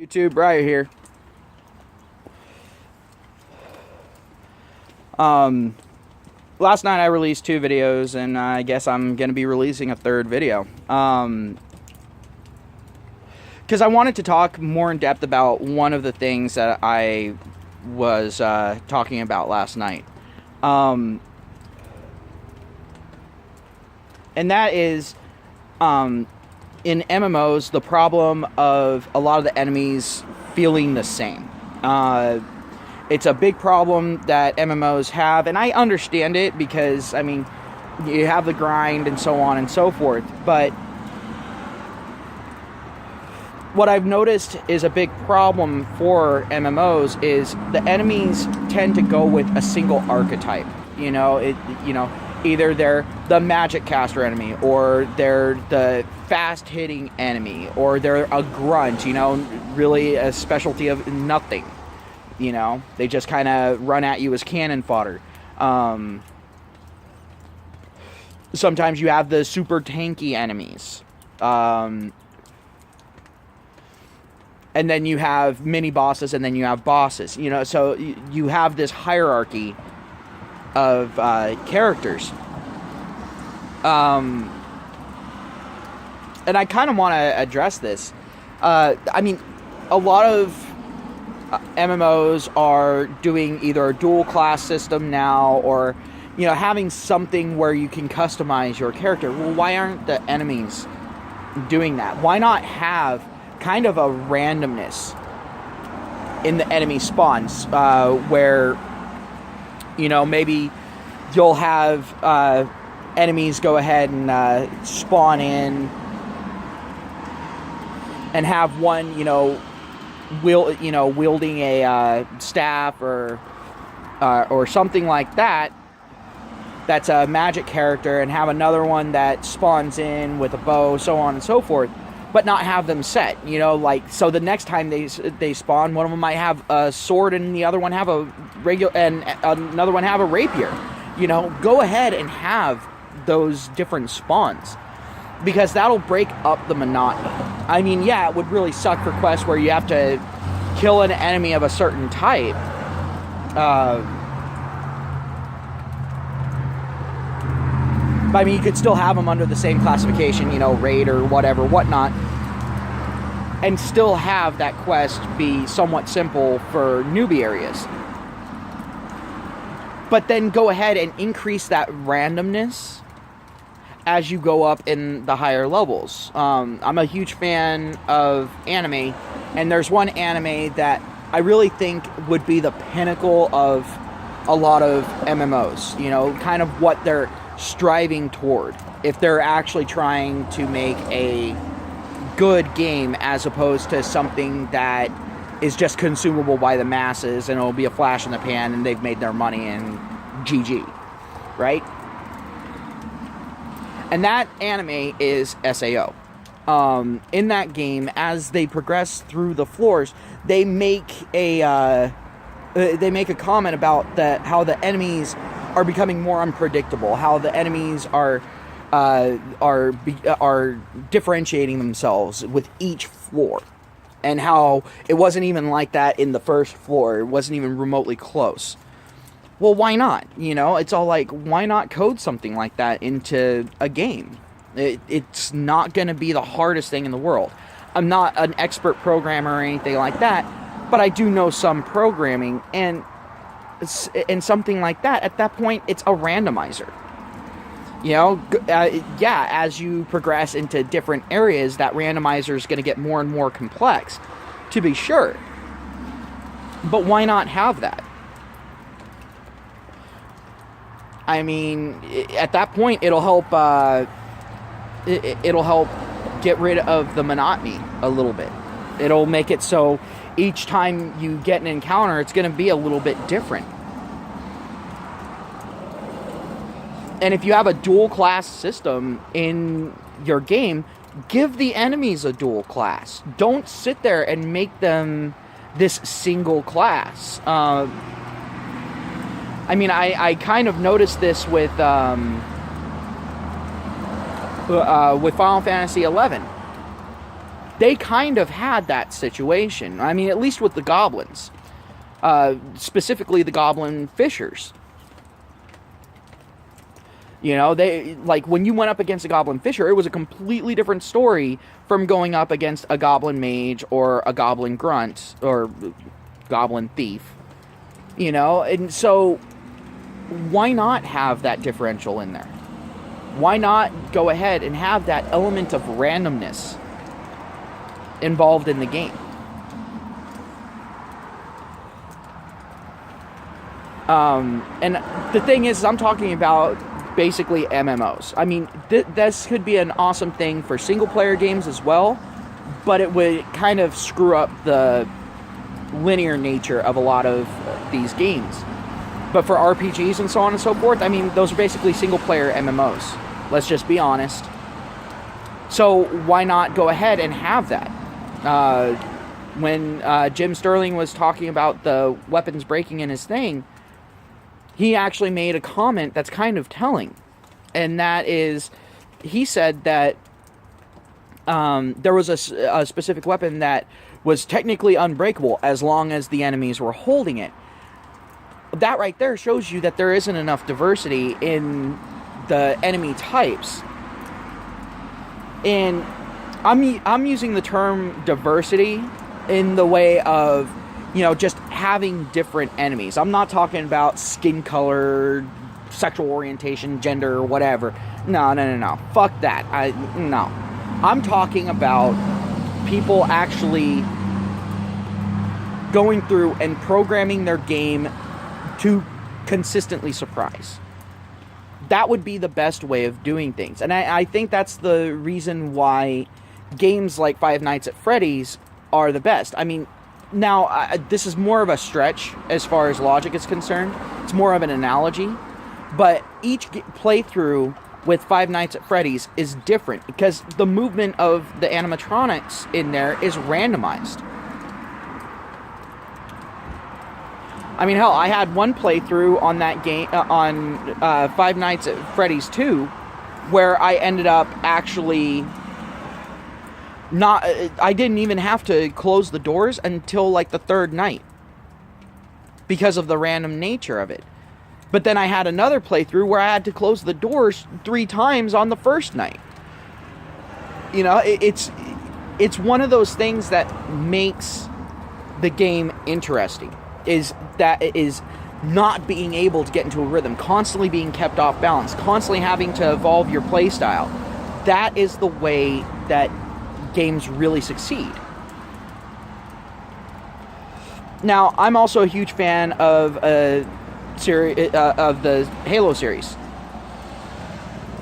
YouTube, right here. Last night I released 2 videos, and I guess I'm going to be releasing a 3rd video. Because I wanted to talk more in depth about one of the things that I was talking about last night. And that is, in MMOs, the problem of a lot of the enemies feeling the same. It's a big problem that MMOs have, and I understand it because, I mean, you have the grind and so on and so forth, but what I've noticed is a big problem for MMOs is the enemies tend to go with a single archetype. Either they're the magic caster enemy, or they're the fast-hitting enemy, or they're a grunt, really a specialty of nothing. They just kind of run at you as cannon fodder. Sometimes you have the super tanky enemies. And then you have mini bosses, and then you have bosses. So you have this hierarchy of characters. And I kind of want to address this. I mean, a lot of MMOs are doing either a dual class system now, or having something where you can customize your character. Well, why aren't the enemies doing that? Why not have kind of a randomness in the enemy spawns, where maybe you'll have enemies go ahead and spawn in and have one wielding a staff or something like that, that's a magic character, and have another one that spawns in with a bow, so on and so forth, but not have them set. So the next time they spawn, one of them might have a sword and the other one have a regular, and another one have a rapier. Go ahead and have those different spawns, because that'll break up the monotony. I mean, yeah, it would really suck for quests where you have to kill an enemy of a certain type. But I mean, you could still have them under the same classification, raid or whatnot, and still have that quest be somewhat simple for newbie areas. But then go ahead and increase that randomness as you go up in the higher levels. I'm a huge fan of anime, and there's one anime that I really think would be the pinnacle of a lot of MMOs, kind of what they're striving toward, if they're actually trying to make a good game as opposed to something that is just consumable by the masses and it'll be a flash in the pan and they've made their money and GG, right? And that anime is SAO. In that game, as they progress through the floors, they make a comment about how the enemies are becoming more unpredictable, how the enemies are differentiating themselves with each floor, and how it wasn't even like that in the first floor. It wasn't even remotely close. Well, why not? It's all like, why not code something like that into a game? It's not going to be the hardest thing in the world. I'm not an expert programmer or anything like that, but I do know some programming, and something like that, at that point, it's a randomizer. As you progress into different areas, that randomizer is going to get more and more complex, to be sure. But why not have that? I mean, at that point, it'll help get rid of the monotony a little bit. It'll make it so each time you get an encounter, it's going to be a little bit different. And if you have a dual class system in your game, give the enemies a dual class. Don't sit there and make them this single class. I mean, I kind of noticed this with Final Fantasy XI. they kind of had that situation. I mean, at least with the goblins. Specifically the goblin fishers. You know, they, like, when you went up against a goblin fisher, it was a completely different story from going up against a goblin mage or a goblin grunt or goblin thief. You know, and so why not have that differential in there? Why not go ahead and have that element of randomness involved in the game? And the thing is, I'm talking about basically MMOs. I mean, this could be an awesome thing for single-player games as well, but it would kind of screw up the linear nature of a lot of these games. But for RPGs and so on and so forth, I mean, those are basically single-player MMOs. Let's just be honest. So why not go ahead and have that? When Jim Sterling was talking about the weapons breaking in his thing, he actually made a comment that's kind of telling. And that is, he said that there was a specific weapon that was technically unbreakable as long as the enemies were holding it. That right there shows you that there isn't enough diversity in the enemy types. And I'm using the term diversity in the way of, you know, just having different enemies. I'm not talking about skin color, sexual orientation, gender, or whatever. No. Fuck that. No. I'm talking about people actually going through and programming their game to consistently surprise. That would be the best way of doing things. And I think that's the reason why games like Five Nights at Freddy's are the best. I mean, now, this is more of a stretch as far as logic is concerned. It's more of an analogy. But each playthrough with Five Nights at Freddy's is different because the movement of the animatronics in there is randomized. I mean, hell, I had one playthrough on that game, on Five Nights at Freddy's 2, where I ended up actually I didn't even have to close the doors until like the third night because of the random nature of it. But then I had another playthrough where I had to close the doors 3 times on the first night. You know, it's one of those things that makes the game interesting, is that it is not being able to get into a rhythm, constantly being kept off balance, constantly having to evolve your playstyle. That is the way that games really succeed. Now, I'm also a huge fan of of the Halo series.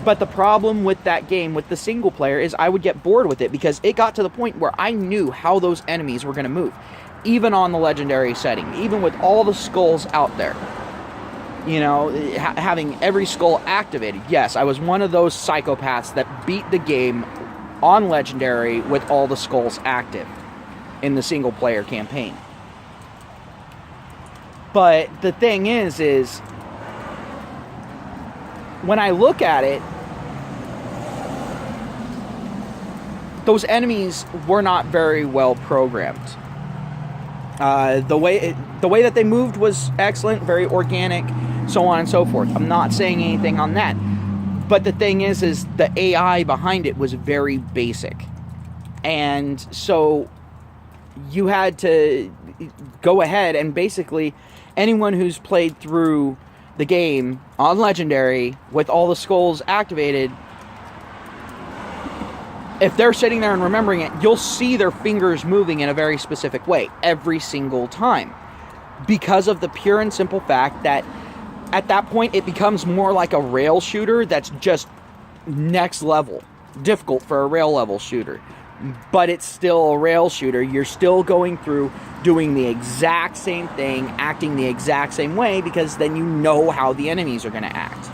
But the problem with that game, with the single player, is I would get bored with it because it got to the point where I knew how those enemies were going to move. Even on the legendary setting, even with all the skulls out there. You know, having every skull activated. Yes, I was one of those psychopaths that beat the game on legendary with all the skulls active in the single player campaign. But the thing is when I look at it, those enemies were not very well programmed. The way that they moved was excellent, very organic, so on and so forth. I'm not saying anything on that. But the thing is the AI behind it was very basic. And so you had to go ahead and basically anyone who's played through the game on Legendary with all the skulls activated, if they're sitting there and remembering it, you'll see their fingers moving in a very specific way every single time. Because of the pure and simple fact that at that point it becomes more like a rail shooter that's just next level. Difficult for a rail level shooter. But it's still a rail shooter. You're still going through doing the exact same thing, acting the exact same way, because then you know how the enemies are going to act.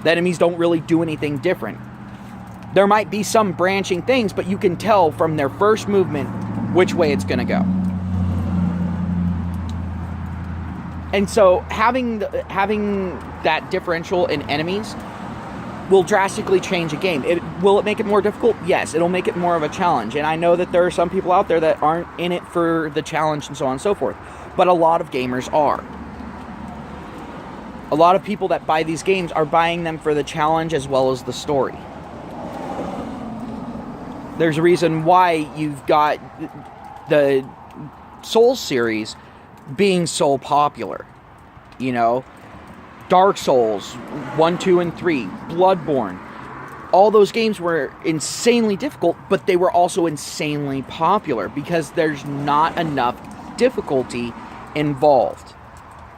The enemies don't really do anything different. There might be some branching things, but you can tell from their first movement which way it's going to go. And so having that differential in enemies will drastically change a game. Will it make it more difficult? Yes, it'll make it more of a challenge. And I know that there are some people out there that aren't in it for the challenge and so on and so forth. But a lot of gamers are. A lot of people that buy these games are buying them for the challenge as well as the story. There's a reason why you've got the Souls series being so popular. You know, Dark Souls 1, 2, and 3, Bloodborne. All those games were insanely difficult, but they were also insanely popular because there's not enough difficulty involved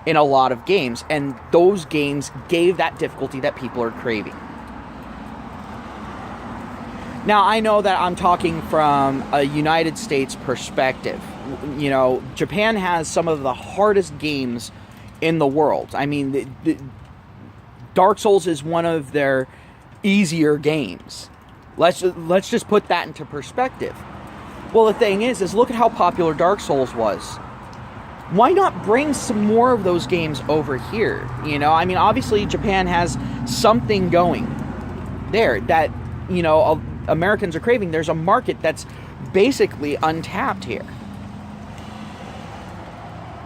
in a lot of games, and those games gave that difficulty that people are craving. Now, I know that I'm talking from a United States perspective. You know, Japan has some of the hardest games in the world. I mean, Dark Souls is one of their easier games. Let's just put that into perspective. Well, the thing is look at how popular Dark Souls was. Why not bring some more of those games over here? You know, I mean, obviously Japan has something going there that, you know, Americans are craving. There's a market that's basically untapped here.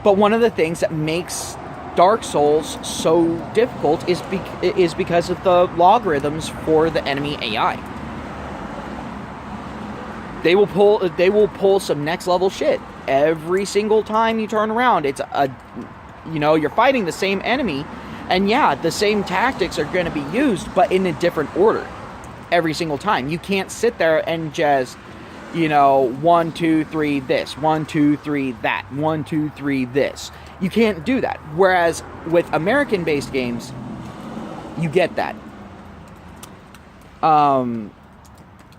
But one of the things that makes Dark Souls so difficult is because of the logarithms for the enemy AI. They will pull some next level shit every single time you turn around. It's you're fighting the same enemy, and yeah, the same tactics are going to be used, but in a different order every single time. You can't sit there and just 1, 2, 3 this, 1, 2, 3 that, 1, 2, 3 this. You can't do that. Whereas with American-based games, you get that.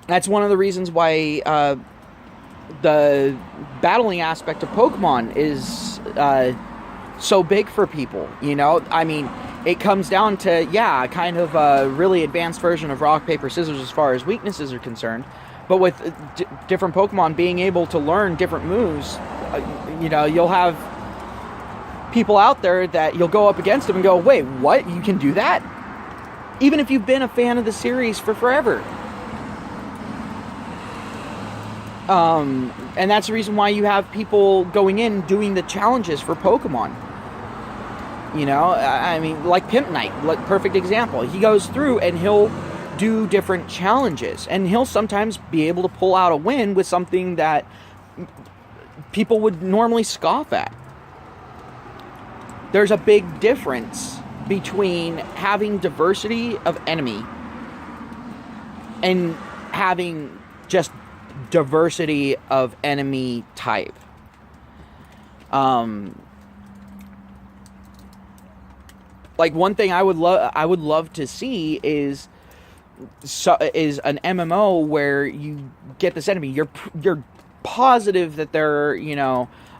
That's one of the reasons why the battling aspect of Pokemon is so big for people. You know, I mean, it comes down to, kind of a really advanced version of rock, paper, scissors as far as weaknesses are concerned. But with different Pokemon being able to learn different moves, you'll have people out there that you'll go up against them and go, wait, what? You can do that? Even if you've been a fan of the series for forever. And that's the reason why you have people going in doing the challenges for Pokemon. You know, I mean, like Pimp Knight, perfect example. He goes through and he'll do different challenges, and he'll sometimes be able to pull out a win with something that people would normally scoff at. There's a big difference between having diversity of enemy and having just diversity of enemy type. Like, one thing I would love to see is an MMO where you get this enemy. You're positive that they're,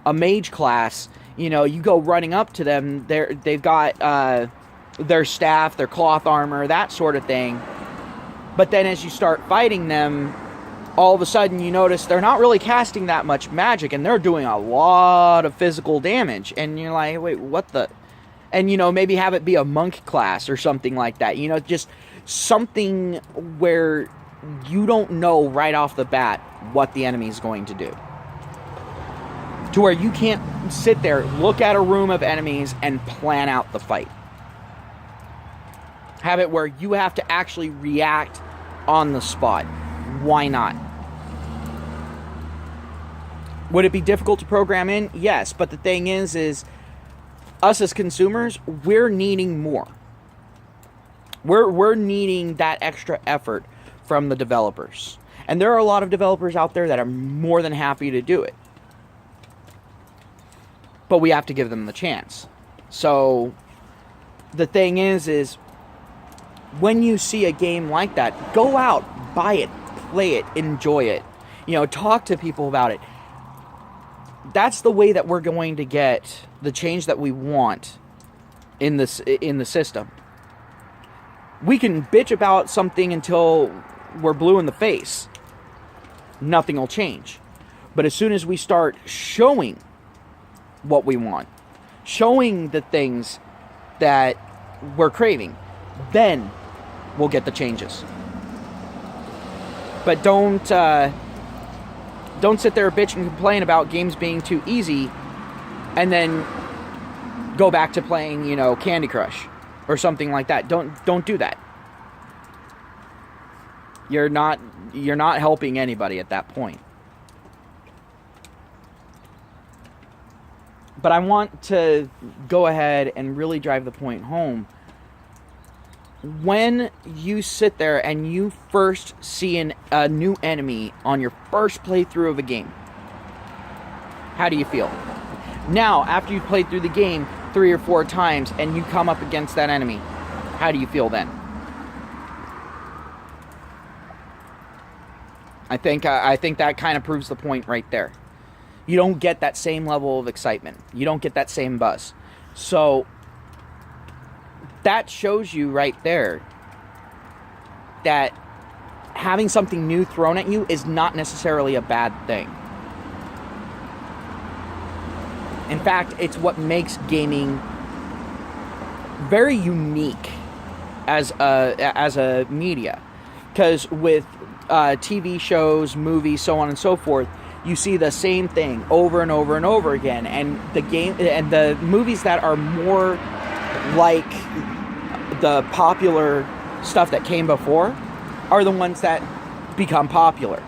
a mage class. You go running up to them. They've got their staff, their cloth armor, that sort of thing. But then as you start fighting them, all of a sudden you notice they're not really casting that much magic, and they're doing a lot of physical damage. And you're like, wait, what the? And, maybe have it be a monk class or something like that. Just something where you don't know right off the bat what the enemy is going to do. To where you can't sit there, look at a room of enemies, and plan out the fight. Have it where you have to actually react on the spot. Why not? Would it be difficult to program in? Yes, but the thing is us as consumers, we're needing more. We're needing that extra effort from the developers. And there are a lot of developers out there that are more than happy to do it. But we have to give them the chance. So the thing is when you see a game like that, go out, buy it, play it, enjoy it. Talk to people about it. That's the way that we're going to get the change that we want in the system. We can bitch about something until we're blue in the face. Nothing will change. But as soon as we start showing what we want, showing the things that we're craving, then we'll get the changes. But don't sit there bitch and complain about games being too easy and then go back to playing, Candy Crush or something like that. Don't do that. You're not helping anybody at that point. But I want to go ahead and really drive the point home. When you sit there and you first see a new enemy on your first playthrough of a game, how do you feel? Now, after you've played through the game 3 or 4 times and you come up against that enemy, how do you feel then? I think that kind of proves the point right there. You don't get that same level of excitement. You don't get that same buzz. So that shows you right there that having something new thrown at you is not necessarily a bad thing. In fact, it's what makes gaming very unique as a media. Because with TV shows, movies, so on and so forth, you see the same thing over and over and over again. And the movies that are more like the popular stuff that came before are the ones that become popular.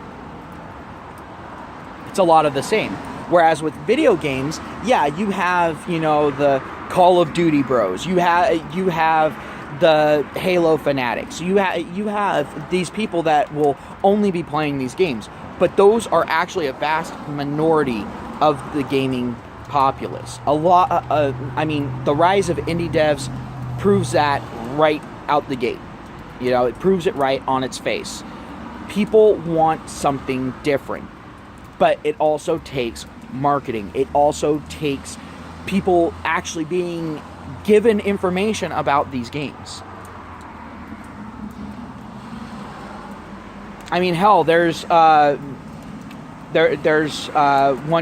It's a lot of the same. Whereas with video games, yeah, you have, the Call of Duty bros. You have the Halo fanatics. You have these people that will only be playing these games. But those are actually a vast minority of the gaming populace. The rise of indie devs proves that right out the gate. It proves it right on its face. People want something different. But it also takes marketing. It also takes people actually being given information about these games. Hell, there's one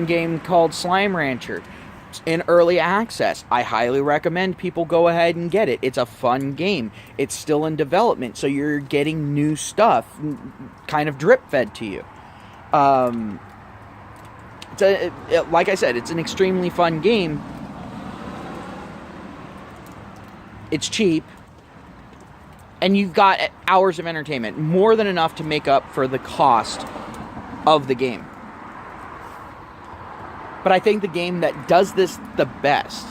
game called Slime Rancher. It's in early access. I highly recommend people go ahead and get it. It's a fun game. It's still in development, so you're getting new stuff kind of drip fed to you. Like I said, it's an extremely fun game. It's cheap. And you've got hours of entertainment, more than enough to make up for the cost of the game. But I think the game that does this the best,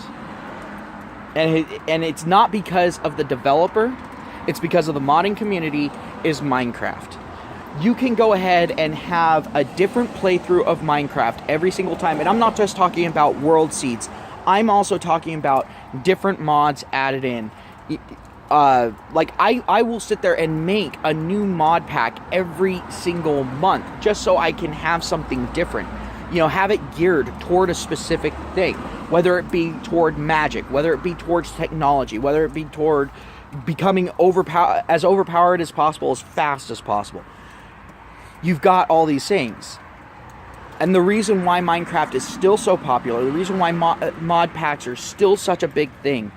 and it's not because of the developer, it's because of the modding community, is Minecraft. You can go ahead and have a different playthrough of Minecraft every single time. And I'm not just talking about world seeds. I'm also talking about different mods added in. I will sit there and make a new mod pack every single month just so I can have something different. Have it geared toward a specific thing, whether it be toward magic, whether it be towards technology, whether it be toward becoming overpowered as possible, as fast as possible. You've got all these things. And the reason why Minecraft is still so popular, the reason why mod packs are still such a big thing,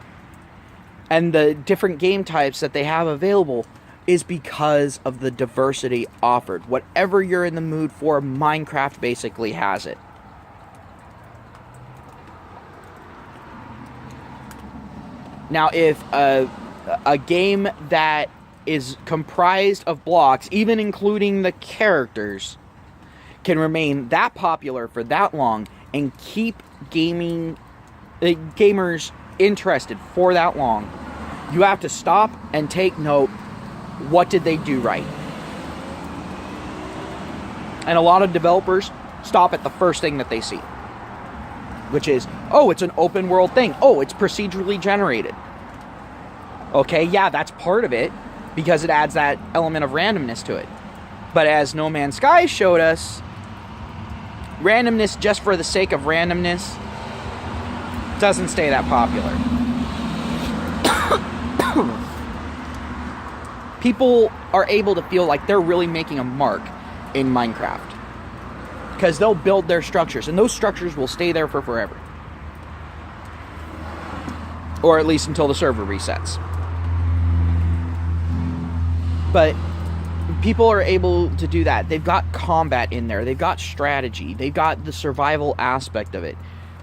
and the different game types that they have available, is because of the diversity offered. Whatever you're in the mood for, Minecraft basically has it. Now, if a game that is comprised of blocks, even including the characters, can remain that popular for that long and keep gamers interested for that long, you have to stop and take note. What did they do right? And a lot of developers stop at the first thing that they see, which is, oh, it's an open world thing. Oh, it's procedurally generated. Okay, yeah, that's part of it, because it adds that element of randomness to it. But as No Man's Sky showed us, randomness just for the sake of randomness doesn't stay that popular. People are able to feel like they're really making a mark in Minecraft, because they'll build their structures, and those structures will stay there for forever. Or at least until the server resets. But people are able to do that. They've got combat in there. They've got strategy. They've got the survival aspect of it.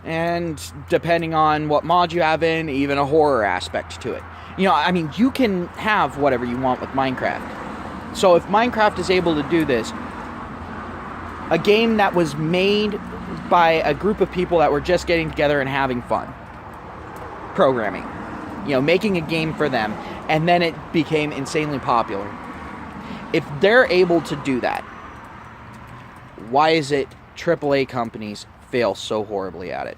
And depending on what mod you have in, even a horror aspect to it. You know, I mean, you can have whatever you want with Minecraft. So if Minecraft is able to do this, a game that was made by a group of people that were just getting together and having fun, programming, you know, making a game for them, and then it became insanely popular. If they're able to do that, why is it AAA companies fail so horribly at it?